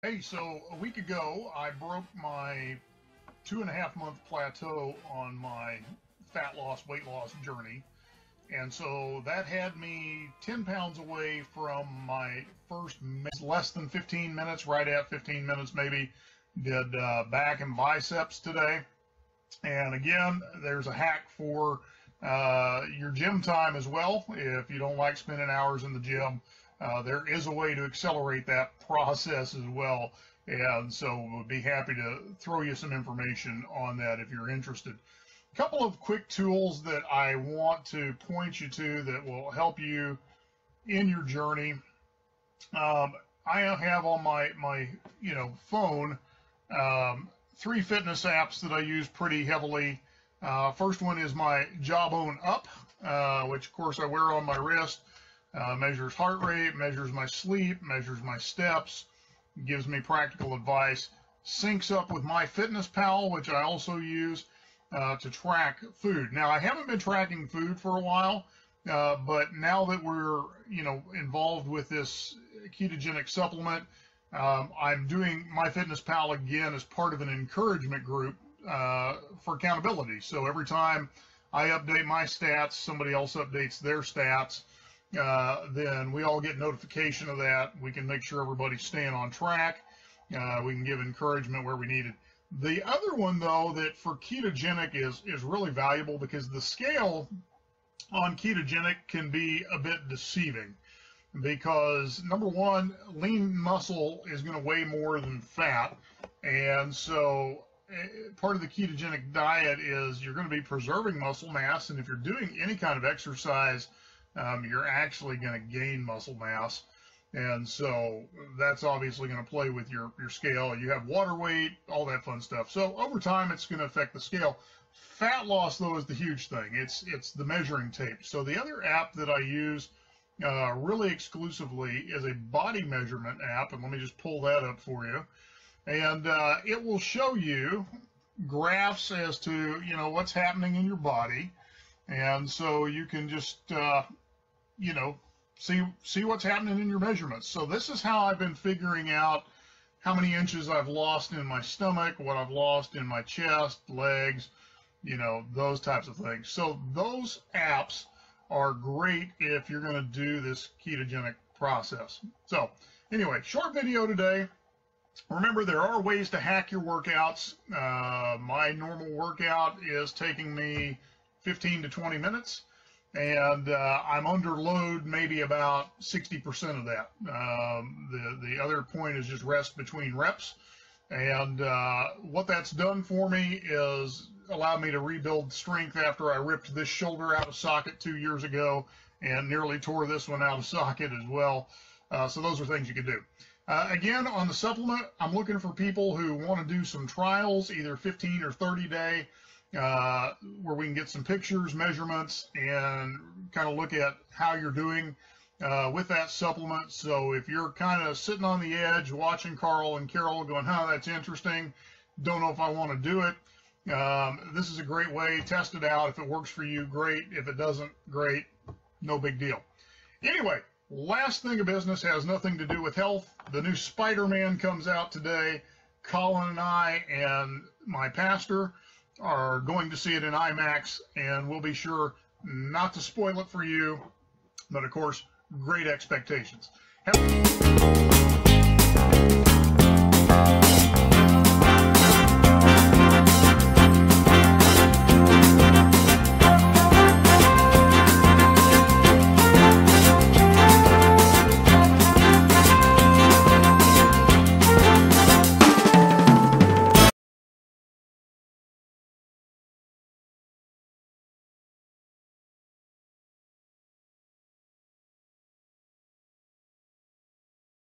Hey, so a week ago, I broke my 2.5 month plateau on my fat loss, weight loss journey. And so that had me 10 pounds away from my first less than 15 minutes, right at 15 minutes maybe. Did back and biceps today. And again, there's a hack for your gym time as well. If you don't like spending hours in the gym, there is a way to accelerate that process as well. And so we'll be happy to throw you some information on that if you're interested. A couple of quick tools that I want to point you to that will help you in your journey. I have on my phone 3 fitness apps that I use pretty heavily. First one is my Jawbone Up, which of course I wear on my wrist. Measures heart rate, measures my sleep, measures my steps, gives me practical advice. Syncs up with MyFitnessPal, which I also use to track food. Now, I haven't been tracking food for a while, but now that we're involved with this ketogenic supplement, I'm doing MyFitnessPal again as part of an encouragement group for accountability. So every time I update my stats, somebody else updates their stats. Then we all get notification of that. We can make sure everybody's staying on track. We can give encouragement where we need it. The other one, though, that for ketogenic is really valuable because the scale on ketogenic can be a bit deceiving because, number one, lean muscle is going to weigh more than fat. And so part of the ketogenic diet is you're going to be preserving muscle mass. And if you're doing any kind of exercise, you're actually going to gain muscle mass. And so that's obviously going to play with your scale. You have water weight, all that fun stuff. So over time, it's going to affect the scale. Fat loss, though, is the huge thing. It's the measuring tape. So the other app that I use really exclusively is a body measurement app. And let me just pull that up for you. And it will show you graphs as to, what's happening in your body. And so you can just, see what's happening in your measurements. So this is how I've been figuring out how many inches I've lost in my stomach, what I've lost in my chest, legs, those types of things. So those apps are great if you're going to do this ketogenic process. So anyway, short video today. Remember, there are ways to hack your workouts. My normal workout is taking me 15 to 20 minutes. And I'm under load maybe about 60% of that. The other point is just rest between reps. And what that's done for me is allowed me to rebuild strength after I ripped this shoulder out of socket 2 years ago and nearly tore this one out of socket as well. So those are things you can do. Again, on the supplement, I'm looking for people who want to do some trials, either 15 or 30 day. Where we can get some pictures, measurements, and kind of look at how you're doing with that supplement. So if you're kind of sitting on the edge watching Carl and Carol going, that's interesting, don't know if I want to do it, this is a great way. Test it out. If it works for you, great. If it doesn't, great. No big deal. Anyway, last thing of business has nothing to do with health. The new Spider-Man comes out today. Colin and I and my pastor are going to see it in IMAX, and we'll be sure not to spoil it for you, but of course, great expectations.